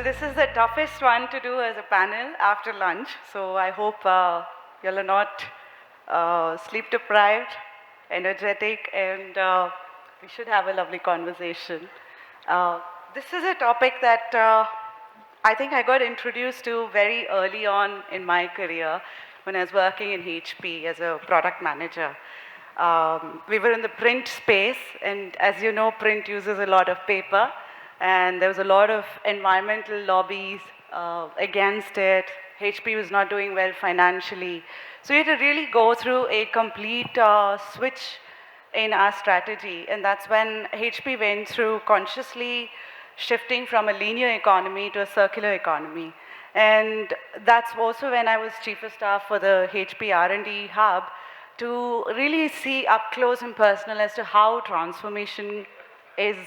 this is the toughest one to do as a panel after lunch. So I hope you'll are not sleep deprived, energetic, and we should have a lovely conversation. This is a topic that I think I got introduced to very early on in my career when I was working in HP as a product manager. We were in the print space, and as you know, print uses a lot of paper, and there was a lot of environmental lobbies against it. HP was not doing well financially. So we had to really go through a complete switch in our strategy, and that's when HP went through consciously shifting from a linear economy to a circular economy. And that's also when I was chief of staff for the HP R&D hub, to really see up close and personal as to how transformation is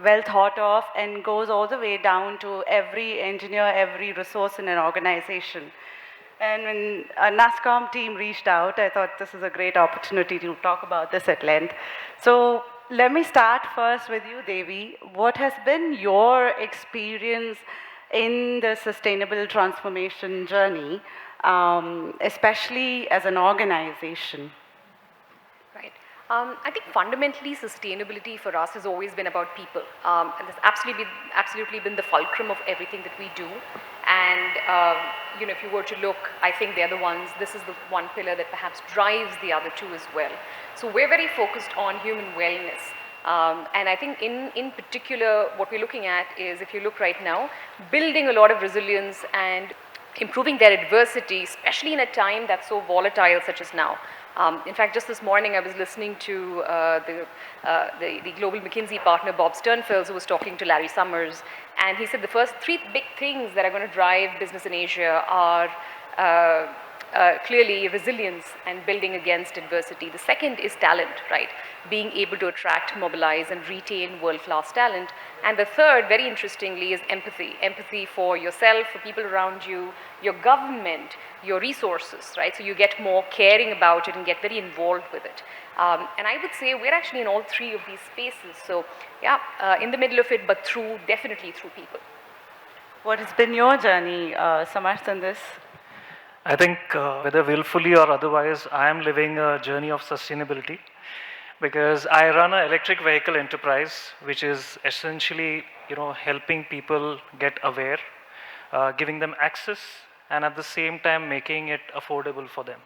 well thought of and goes all the way down to every engineer, every resource in an organization. And when a NASSCOM team reached out, I thought this is a great opportunity to talk about this at length. So let me start first with you, Devi. What has been your experience in the sustainable transformation journey, especially as an organization? Right. I think fundamentally sustainability for us has always been about people. And it's absolutely been the fulcrum of everything that we do. And if you were to look, I think they're the ones, this is the one pillar that perhaps drives the other two as well. So we're very focused on human wellness. And I think in particular, what we're looking at is, if you look right now, building a lot of resilience and improving their adversity, especially in a time that's so volatile such as now. In fact, just this morning I was listening to the global McKinsey partner Bob Sternfels, who was talking to Larry Summers, and he said the first three big things that are going to drive business in Asia are clearly resilience and building against adversity. The second is talent, right? Being able to attract, mobilize, and retain world-class talent. And the third, very interestingly, is empathy. Empathy for yourself, for people around you, your government, your resources, right? So you get more caring about it and get very involved with it. And I would say we're actually in all three of these spaces. So yeah, in the middle of it, but definitely through people. What has been your journey, Samarth, in this? I think whether willfully or otherwise, I am living a journey of sustainability, because I run an electric vehicle enterprise, which is essentially, helping people get aware, giving them access, and at the same time making it affordable for them.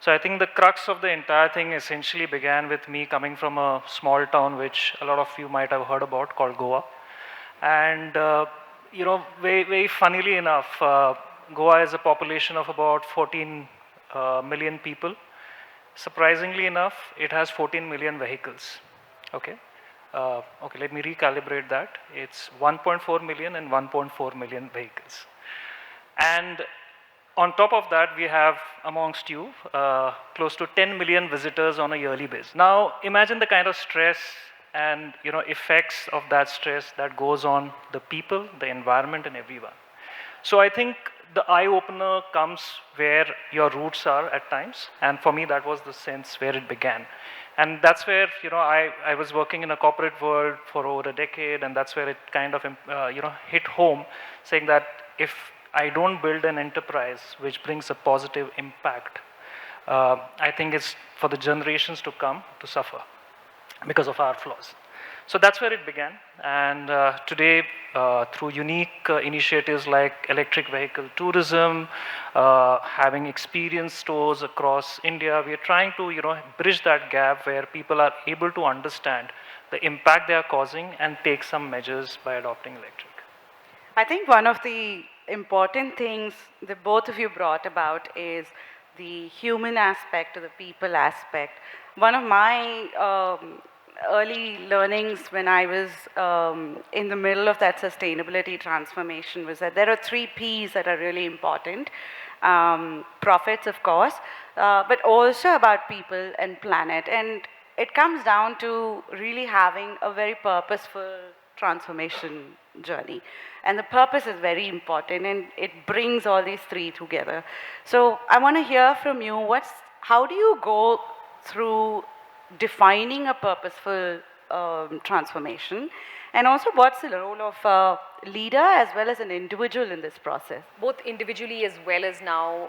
So I think the crux of the entire thing essentially began with me coming from a small town, which a lot of you might have heard about, called Goa. And very funnily enough, Goa has a population of about 14 million people. Surprisingly enough, it has 14 million vehicles. Okay, let me recalibrate that. It's 1.4 million and 1.4 million vehicles. And on top of that, we have amongst you close to 10 million visitors on a yearly basis. Now, imagine the kind of stress and effects of that stress that goes on the people, the environment, and everyone. So I think the eye-opener comes where your roots are at times, and for me that was the sense where it began. And that's where I was working in a corporate world for over a decade, and that's where it kind of hit home, saying that if I don't build an enterprise which brings a positive impact, I think it's for the generations to come to suffer because of our flaws. So that's where it began, and today, through unique initiatives like electric vehicle tourism, having experience stores across India, we are trying to bridge that gap where people are able to understand the impact they are causing and take some measures by adopting electric. I think one of the important things that both of you brought about is the human aspect or the people aspect. One of my early learnings when I was in the middle of that sustainability transformation was that there are 3 Ps that are really important. Profits, of course, but also about people and planet. And it comes down to really having a very purposeful transformation journey. And the purpose is very important, and it brings all these 3 together. So I want to hear from you, how do you go through defining a purposeful transformation, And also, what's the role of a leader as well as an individual in this process? Both individually as well as now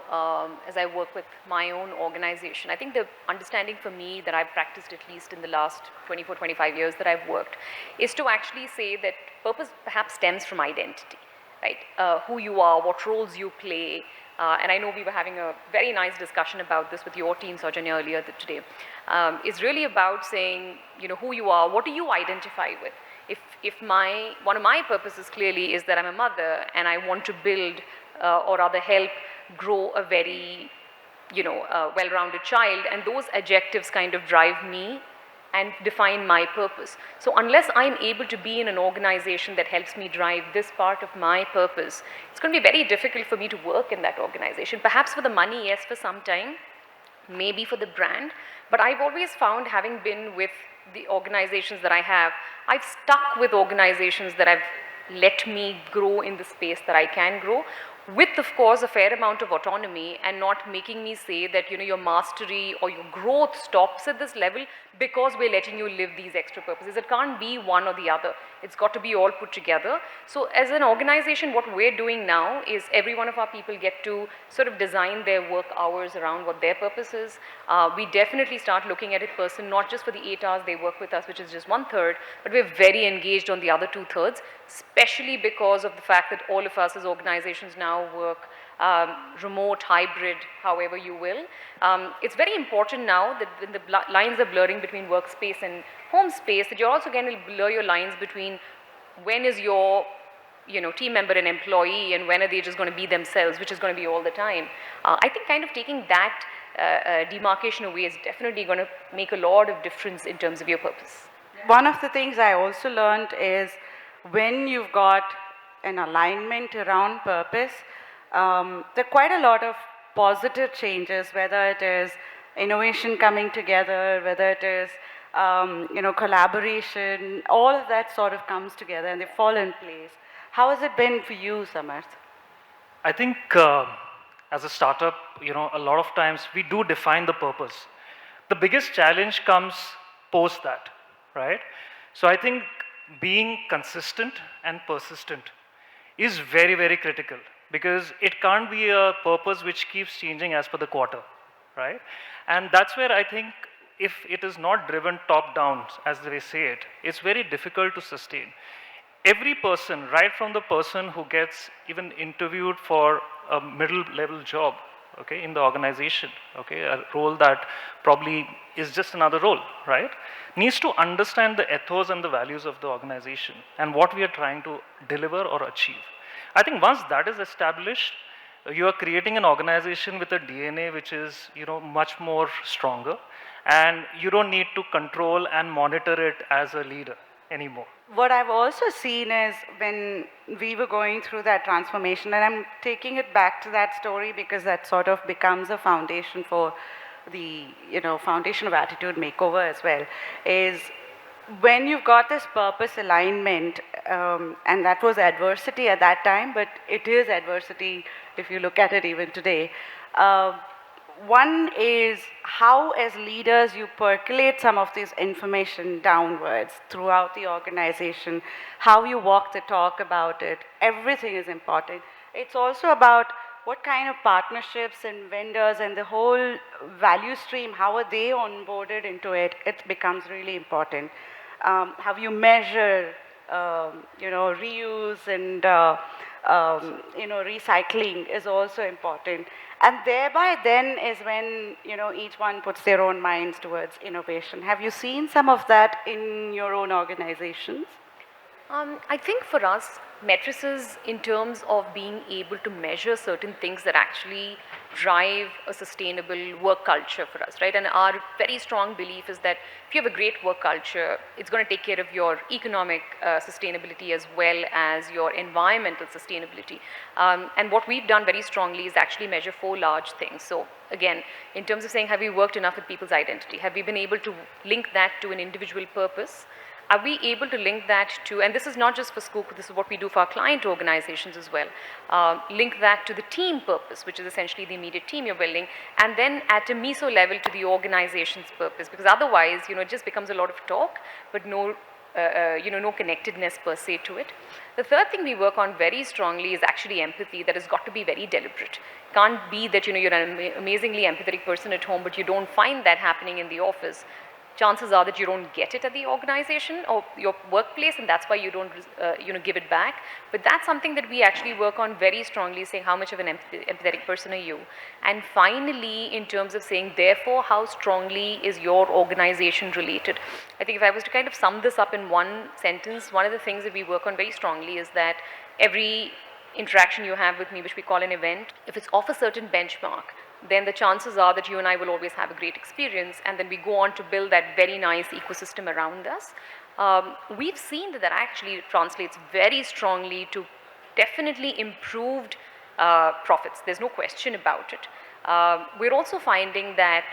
as I work with my own organization. I think the understanding for me that I've practiced at least in the last 24, 25 years that I've worked is to actually say that purpose perhaps stems from identity, right? Who you are, what roles you play. And I know we were having a very nice discussion about this with your team, Sowjanya, earlier today. It's really about saying, who you are, what do you identify with? If one of my purposes clearly is that I'm a mother and I want to build or rather help grow a very, well-rounded child, and those adjectives kind of drive me and define my purpose. So unless I'm able to be in an organization that helps me drive this part of my purpose, it's going to be very difficult for me to work in that organization. Perhaps for the money, yes, for some time, maybe for the brand, but I've always found, having been with the organizations that I have, I've stuck with organizations that have let me grow in the space that I can grow, with of course a fair amount of autonomy, and not making me say that your mastery or your growth stops at this level because we're letting you live these extra purposes. It can't be one or the other. It's got to be all put together. So as an organization, what we're doing now is every one of our people get to sort of design their work hours around what their purpose is. We definitely start looking at it not just for the 8 hours they work with us, which is just 1/3, but we're very engaged on the other 2/3, especially because of the fact that all of us as organizations now work remote, hybrid, however you will. It's very important now that when the lines are blurring between workspace and home space, that you're also going to blur your lines between when is your team member an employee and when are they just going to be themselves, which is going to be all the time. I think kind of taking that demarcation away is definitely going to make a lot of difference in terms of your purpose. One of the things I also learned is when you've got an alignment around purpose, there are quite a lot of positive changes, whether it is innovation coming together, whether it is collaboration, all of that sort of comes together and they fall in place. How has it been for you, Samarth? I think as a startup, a lot of times we do define the purpose. The biggest challenge comes post that, right? So I think being consistent and persistent is very, very critical, because it can't be a purpose which keeps changing as per the quarter, right? And that's where I think if it is not driven top down, as they say it, it's very difficult to sustain. Every person, right from the person who gets even interviewed for a middle level job, okay, in the organization, okay, a role that probably is just another role, right, needs to understand the ethos and the values of the organization and what we are trying to deliver or achieve. I think once that is established, you are creating an organization with a DNA which is, much more stronger, and you don't need to control and monitor it as a leader anymore. What I've also seen is when we were going through that transformation, and I'm taking it back to that story because that sort of becomes a foundation for the foundation of Attitude Makeover as well, is when you've got this purpose alignment, and that was adversity at that time, but it is adversity if you look at it even today. One is how, as leaders, you percolate some of this information downwards throughout the organization, how you walk the talk about it. Everything is important. It's also about what kind of partnerships and vendors and the whole value stream, how are they onboarded into it? It becomes really important. How you measure, reuse and recycling is also important. And thereby then is when, each one puts their own minds towards innovation. Have you seen some of that in your own organizations? I think for us, matrices in terms of being able to measure certain things that actually drive a sustainable work culture for us, right? And our very strong belief is that if you have a great work culture, it's going to take care of your economic sustainability as well as your environmental sustainability. And what we've done very strongly is actually measure 4 large things. So again, in terms of saying, have we worked enough with people's identity? Have we been able to link that to an individual purpose? Are we able to link that to, and this is not just for Skooc, this is what we do for our client organizations as well, link that to the team purpose, which is essentially the immediate team you're building, and then at a meso level to the organization's purpose, because otherwise, it just becomes a lot of talk, but no no connectedness per se to it. The third thing we work on very strongly is actually empathy. That has got to be very deliberate. Can't be that you're an amazingly empathetic person at home, but you don't find that happening in the office. Chances are that you don't get it at the organization or your workplace, and that's why you don't give it back. But that's something that we actually work on very strongly, saying how much of an empathetic person are you. And finally, in terms of saying therefore how strongly is your organization related. I think if I was to kind of sum this up in one sentence, one of the things that we work on very strongly is that every interaction you have with me, which we call an event, if it's off a certain benchmark, then the chances are that you and I will always have a great experience, and then we go on to build that very nice ecosystem around us. We've seen that actually translates very strongly to definitely improved profits. There's no question about it. We're also finding that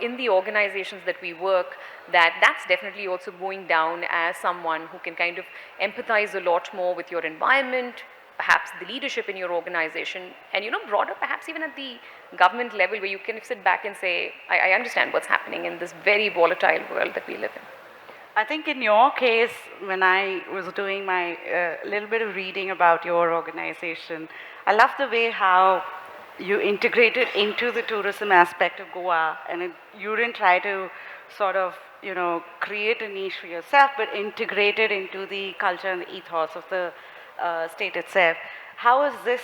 in the organizations that we work, that's definitely also going down as someone who can kind of empathize a lot more with your environment, perhaps the leadership in your organization, and broader, perhaps even at the government level, where you can sit back and say, I understand what's happening in this very volatile world that we live in. I think in your case, when I was doing my little bit of reading about your organization, I love the way how you integrated into the tourism aspect of Goa, and you didn't try to sort of create a niche for yourself, but integrate it into the culture and the ethos of the state itself. How has this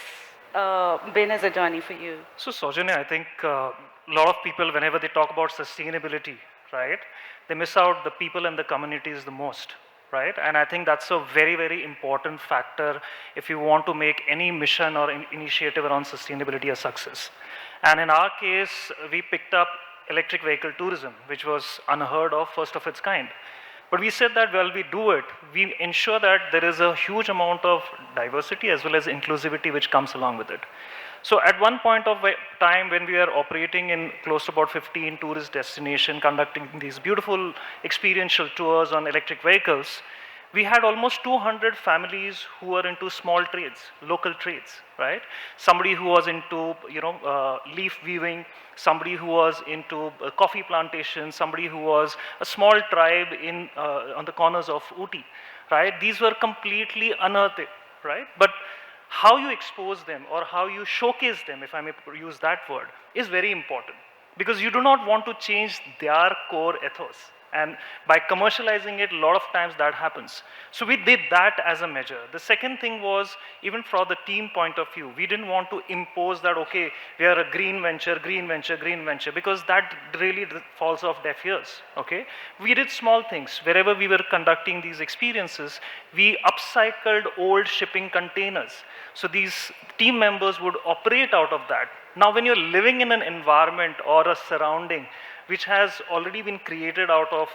been as a journey for you? So Sowjanya, I think a lot of people, whenever they talk about sustainability, right, they miss out the people and the communities the most, right? And I think that's a very, very important factor if you want to make any mission or initiative around sustainability a success. And in our case, we picked up electric vehicle tourism, which was unheard of, first of its kind. But we said that while we do it, we ensure that there is a huge amount of diversity as well as inclusivity which comes along with it. So at one point of time when we are operating in close to about 15 tourist destinations, conducting these beautiful experiential tours on electric vehicles, we had almost 200 families who were into small trades, local trades, right? Somebody who was into, leaf weaving, somebody who was into coffee plantation, somebody who was a small tribe in on the corners of Ooty, right? These were completely unearthed, right? But how you expose them or how you showcase them, if I may use that word, is very important, because you do not want to change their core ethos. And by commercializing it, a lot of times that happens. So we did that as a measure. The second thing was, even from the team point of view, we didn't want to impose that, okay, we are a green venture, because that really falls off deaf ears, okay? We did small things. Wherever we were conducting these experiences, we upcycled old shipping containers. So these team members would operate out of that. Now, when you're living in an environment or a surrounding which has already been created out of,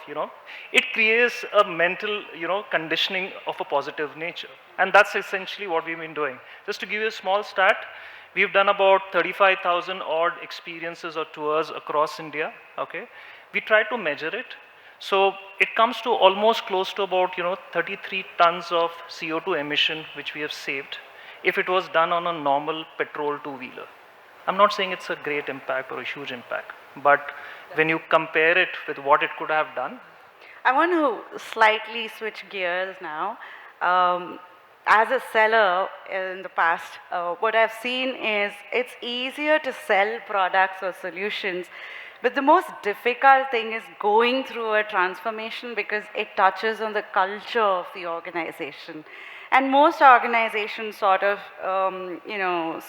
it creates a mental, conditioning of a positive nature. And that's essentially what we've been doing. Just to give you a small stat, we've done about 35,000 odd experiences or tours across India, okay? We try to measure it. So it comes to almost close to about, 33 tons of CO2 emission, which we have saved, if it was done on a normal petrol two-wheeler. I'm not saying it's a great impact or a huge impact, but when you compare it with what it could have done. I want to slightly switch gears now. As a seller in the past, what I've seen is it's easier to sell products or solutions, but the most difficult thing is going through a transformation because it touches on the culture of the organization. And most organizations sort of,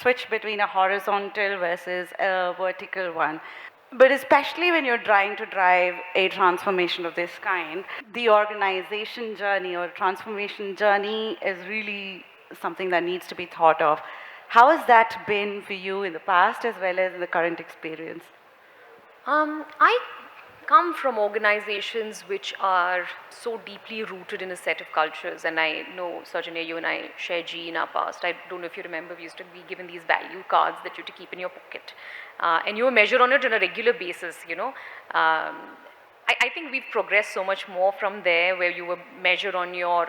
switch between a horizontal versus a vertical one. But especially when you're trying to drive a transformation of this kind, the organization journey or transformation journey is really something that needs to be thought of. How has that been for you in the past as well as in the current experience? I come from organizations which are so deeply rooted in a set of cultures, and I know, Sowjanya, you and I share G in our past. I don't know if you remember, we used to be given these value cards that you had to keep in your pocket, and you were measured on it on a regular basis, I think we've progressed so much more from there, where you were measured on your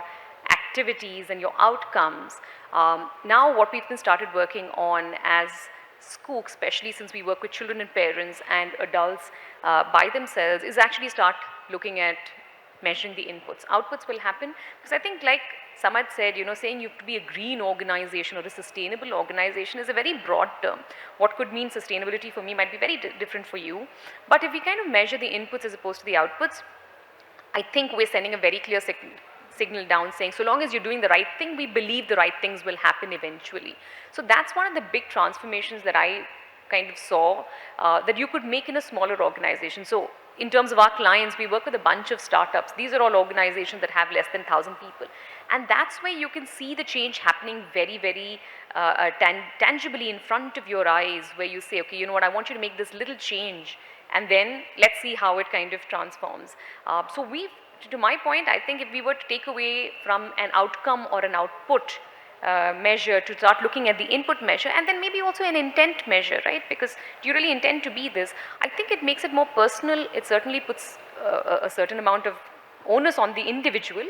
activities and your outcomes. Now what we've been started working on as Skooc, especially since we work with children and parents and adults by themselves, is actually start looking at measuring the inputs. Outputs will happen because I think, like Samarth said, saying you have to be a green organization or a sustainable organization is a very broad term. What could mean sustainability for me might be very different for you. But if we kind of measure the inputs as opposed to the outputs, I think we're sending a very clear signal down saying, so long as you're doing the right thing, we believe the right things will happen eventually. So that's one of the big transformations that I kind of saw that you could make in a smaller organization. So in terms of our clients, we work with a bunch of startups. These are all organizations that have less than 1,000 people. And that's where you can see the change happening very, very tangibly in front of your eyes, where you say, okay, you know what, I want you to make this little change, and then let's see how it kind of transforms. So to my point, I think if we were to take away from an outcome or an output measure to start looking at the input measure, and then maybe also an intent measure, right? Because do you really intend to be this? I think it makes it more personal. It certainly puts a certain amount of onus on the individual,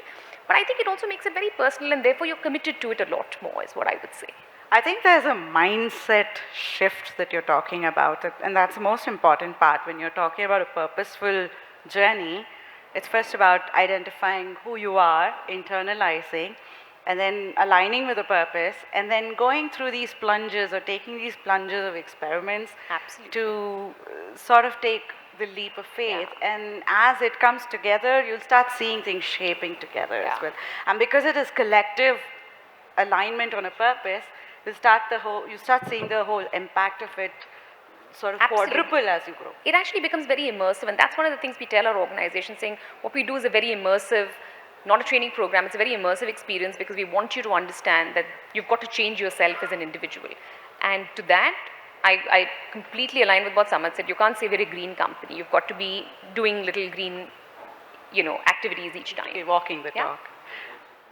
but I think it also makes it very personal, and therefore you're committed to it a lot more, is what I would say. I think there's a mindset shift that you're talking about, and that's the most important part. When you're talking about a purposeful journey, it's first about identifying who you are, internalizing, and then aligning with the purpose, and then going through these plunges or taking these plunges of experiments. Absolutely. To sort of take the leap of faith. Yeah. And as it comes together, you'll start seeing things shaping together as well. And because it is collective alignment on a purpose, you start seeing the whole impact of it sort of quadruple as you grow. It actually becomes very immersive, and that's one of the things we tell our organization, saying what we do is a very immersive, not a training program, it's a very immersive experience, because we want you to understand that you've got to change yourself as an individual. And to that, I completely align with what Samarth said. You can't say we're a green company. You've got to be doing little green, activities each time. You're walking the talk.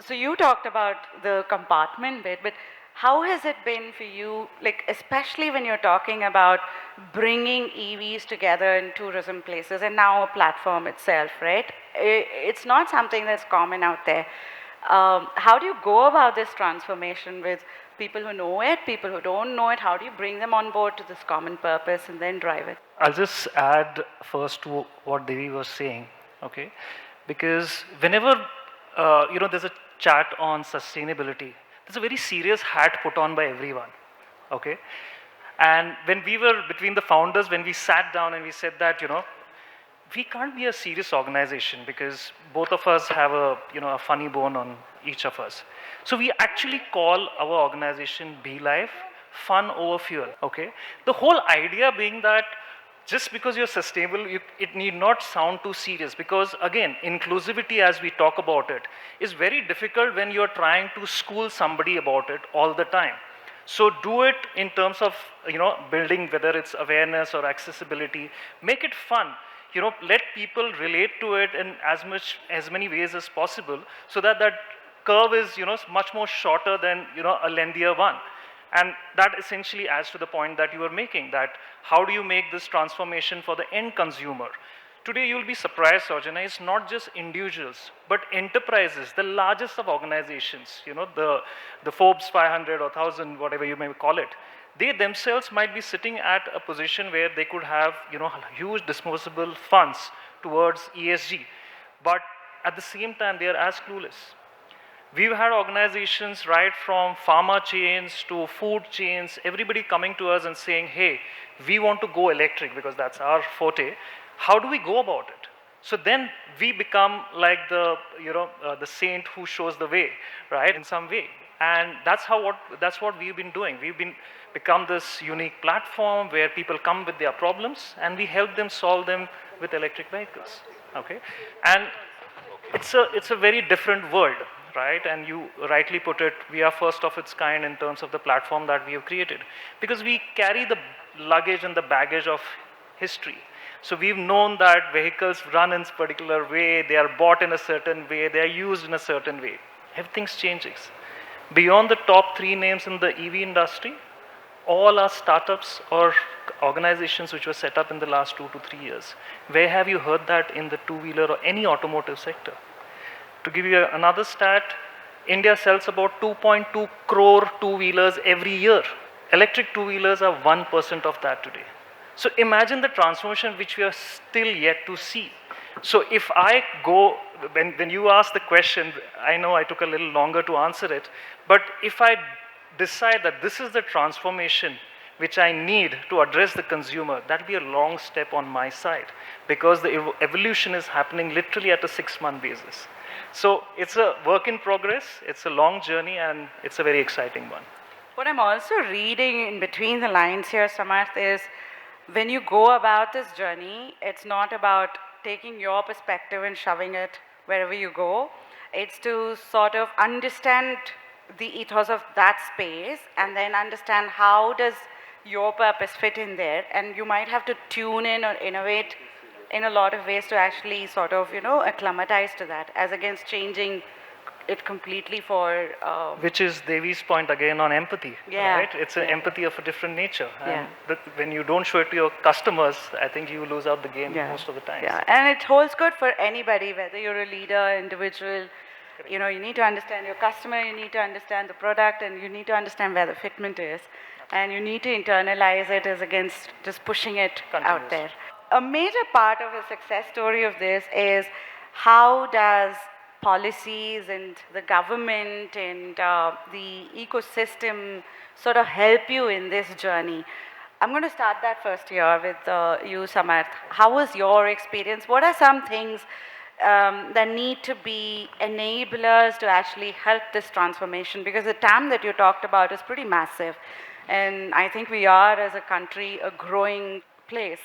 So you talked about the compartment bit, but how has it been for you, like especially when you're talking about bringing EVs together in tourism places and now a platform itself, right? It's not something that's common out there. How do you go about this transformation with people who know it, people who don't know it? How do you bring them on board to this common purpose and then drive it? I'll just add first to what Devi was saying, okay? Because whenever, there's a chat on sustainability, there's a very serious hat put on by everyone, okay? And when we were between the founders, when we sat down and we said that, we can't be a serious organization because both of us have a funny bone on each of us. So we actually call our organization BLive, fun over fuel, okay? The whole idea being that just because you're sustainable, it need not sound too serious, because again, inclusivity as we talk about it is very difficult when you're trying to school somebody about it all the time. So do it in terms of, building, whether it's awareness or accessibility, make it fun. Let people relate to it in as many ways as possible, so that that curve is, much more shorter than, a lengthier one. And that essentially adds to the point that you were making, that how do you make this transformation for the end consumer? Today you'll be surprised, Sowjanya, it's not just individuals, but enterprises, the largest of organizations, the Forbes 500 or 1000, whatever you may call it. They themselves might be sitting at a position where they could have, huge disposable funds towards ESG, but at the same time, they are as clueless. We've had organizations right from pharma chains to food chains, everybody coming to us and saying, hey, we want to go electric because that's our forte. How do we go about it? So then we become like the saint who shows the way, right, in some way. And that's what we've been doing. We've become this unique platform where people come with their problems and we help them solve them with electric vehicles, okay? And it's a very different world, right? And you rightly put it, we are first of its kind in terms of the platform that we have created, because we carry the luggage and the baggage of history. So we've known that vehicles run in a particular way, they are bought in a certain way, they are used in a certain way. Everything's changing. Beyond the top 3 names in the EV industry, all are startups or organizations which were set up in the last 2 to 3 years. Where have you heard that in the two-wheeler or any automotive sector? To give you another stat, India sells about 2.2 crore two-wheelers every year. Electric two-wheelers are 1% of that today. So imagine the transformation which we are still yet to see. So if I go, when you ask the question, I know I took a little longer to answer it, but if I decide that this is the transformation which I need to address the consumer, that'll be a long step on my side, because the evolution is happening literally at a 6-month basis. So it's a work in progress, it's a long journey, and it's a very exciting one. What I'm also reading in between the lines here, Samarth, is when you go about this journey, it's not about taking your perspective and shoving it wherever you go. It's to sort of understand the ethos of that space and then understand how does your purpose fit in there, and you might have to tune in or innovate in a lot of ways to actually sort of, acclimatize to that, as against changing it completely for... Which is Devi's point again on empathy, Yeah. right? It's an empathy of a different nature. Yeah. And when you don't show it to your customers, I think you lose out the game Yeah. most of the time. Yeah, and it holds good for anybody, whether you're a leader, individual. You need to understand your customer, you need to understand the product, and you need to understand where the fitment is. And you need to internalize it as against just pushing it out there. A major part of the success story of this is how does policies and the government and the ecosystem sort of help you in this journey. I'm going to start that first here with you, Samarth. How was your experience? What are some things that need to be enablers to actually help this transformation? Because the TAM that you talked about is pretty massive. And I think we are, as a country, a growing place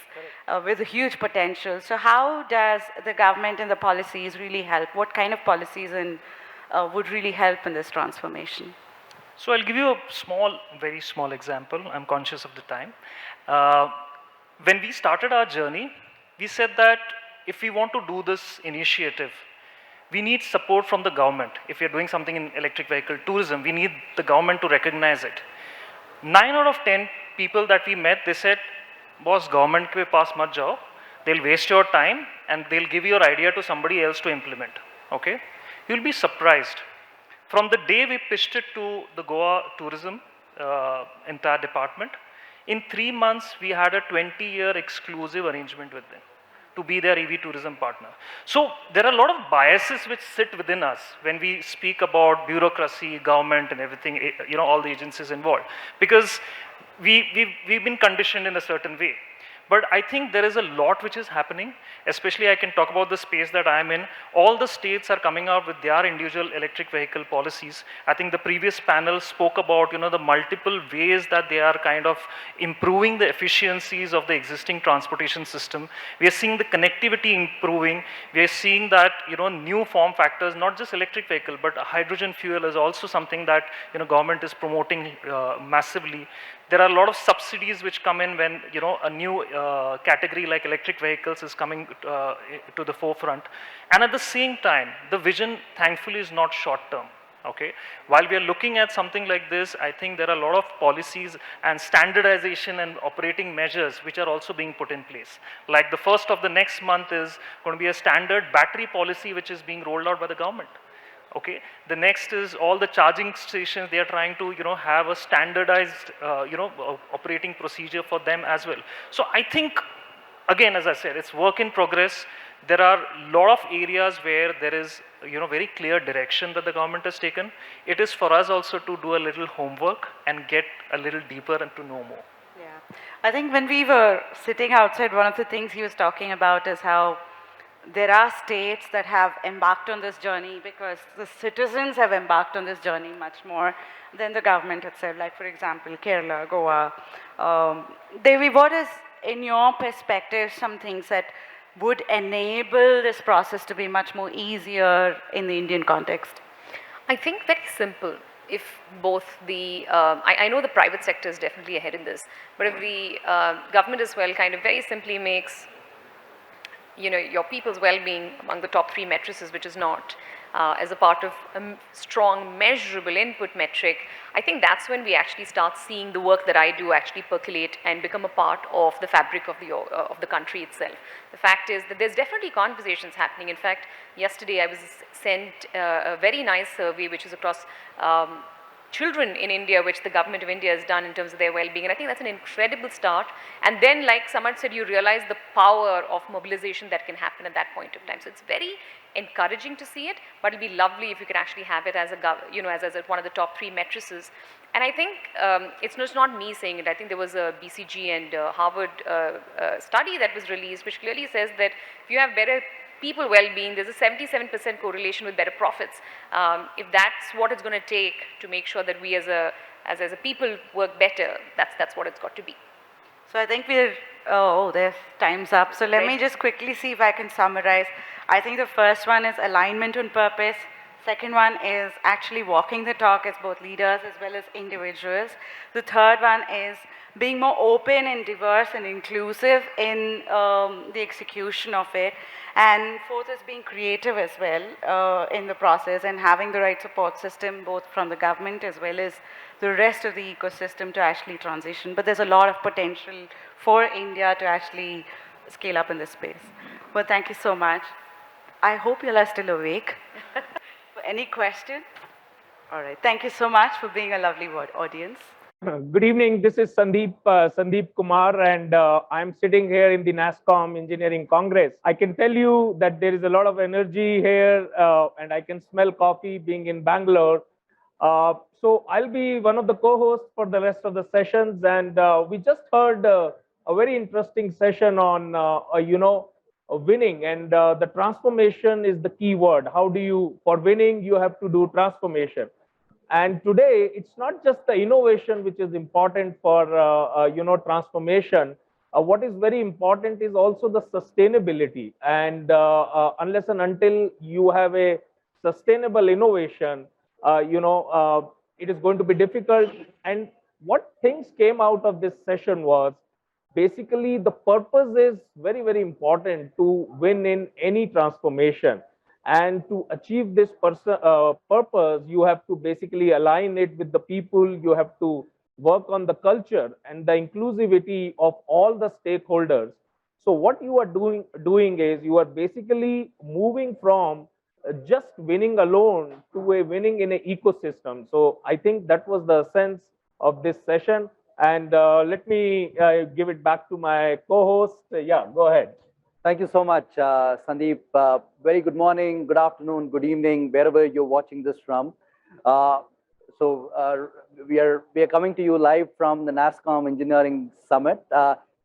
with a huge potential. So how does the government and the policies really help? What kind of policies would really help in this transformation? So I'll give you a very small example. I'm conscious of the time. When we started our journey, we said that if we want to do this initiative, we need support from the government. If you're doing something in electric vehicle tourism, we need the government to recognize it. 9 out of 10 people that we met, they said, boss, government ke paas mat jao. They'll waste your time and they'll give your idea to somebody else to implement. Okay? You'll be surprised. From the day we pitched it to the Goa tourism entire department, in 3 months we had a 20-year exclusive arrangement with them to be their EV tourism partner. So there are a lot of biases which sit within us when we speak about bureaucracy, government and everything, all the agencies involved, because we've been conditioned in a certain way. But I think there is a lot which is happening, especially I can talk about the space that I'm in. All the states are coming out with their individual electric vehicle policies. I think the previous panel spoke about, the multiple ways that they are kind of improving the efficiencies of the existing transportation system. We are seeing the connectivity improving. We are seeing that, new form factors, not just electric vehicle, but hydrogen fuel is also something that, government is promoting massively. There are a lot of subsidies which come in when a new category like electric vehicles is coming to the forefront. And at the same time, the vision thankfully is not short term. Okay? While we are looking at something like this, I think there are a lot of policies and standardization and operating measures which are also being put in place. Like the first of the next month is going to be a standard battery policy which is being rolled out by the government. Okay. The next is all the charging stations, they are trying to, have a standardized, operating procedure for them as well. So I think, again, as I said, it's work in progress. There are a lot of areas where there is, very clear direction that the government has taken. It is for us also to do a little homework and get a little deeper and to know more. Yeah. I think when we were sitting outside, one of the things he was talking about is how there are states that have embarked on this journey because the citizens have embarked on this journey much more than the government itself. Like, for example, Kerala, Goa. Devi, what is, in your perspective, some things that would enable this process to be much more easier in the Indian context? I think very simple. If both the, I know the private sector is definitely ahead in this, but if the government as well kind of very simply makes your people's well-being among the top 3 matrices, which is not, as a part of a strong measurable input metric, I think that's when we actually start seeing the work that I do actually percolate and become a part of the fabric of the country itself. The fact is that there's definitely conversations happening. In fact, yesterday I was sent a very nice survey which is across children in India, which the government of India has done in terms of their well-being. And I think that's an incredible start. And then, like Samarth said, you realize the power of mobilization that can happen at that point of time. So it's very encouraging to see it, but it'll be lovely if you could actually have it as as one of the top 3 matrices. And I think it's just not me saying it. I think there was a BCG and Harvard study that was released, which clearly says that if you have better people well-being, there's a 77% correlation with better profits. If that's what it's going to take to make sure that we as a people work better, that's what it's got to be. So I think we're, there's time's up. So let me just quickly see if I can summarize. I think the first one is alignment on purpose. Second one is actually walking the talk as both leaders as well as individuals. The third one is being more open and diverse and inclusive in the execution of it. And fourth is being creative as well in the process and having the right support system both from the government as well as the rest of the ecosystem to actually transition. But there's a lot of potential for India to actually scale up in this space. Well, thank you so much. I hope you all are still awake. Any questions? All right. Thank you so much for being a lovely audience. Good evening. This is Sandeep Kumar, and I'm sitting here in the NASSCOM Engineering Congress. I can tell you that there is a lot of energy here, and I can smell coffee being in Bangalore. So I'll be one of the co-hosts for the rest of the sessions, and we just heard a very interesting session on, winning, and the transformation is the key word. How do you, for winning, you have to do transformation. And today, it's not just the innovation which is important for, transformation. What is very important is also the sustainability. And unless and until you have a sustainable innovation, it is going to be difficult. And what things came out of this session was, basically, the purpose is very, very important to win in any transformation. And to achieve this purpose, you have to basically align it with the people. You have to work on the culture and the inclusivity of all the stakeholders. So what you are doing is you are basically moving from just winning alone to a winning in an ecosystem. So I think that was the sense of this session. And let me give it back to my co-host. Yeah, go ahead. Thank you so much, Sandeep. Very good morning, good afternoon, good evening, wherever you're watching this from. We are coming to you live from the NASSCOM Engineering Summit.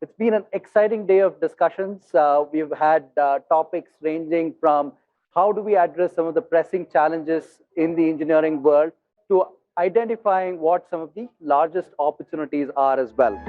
It's been an exciting day of discussions. We've had topics ranging from how do we address some of the pressing challenges in the engineering world to identifying what some of the largest opportunities are as well.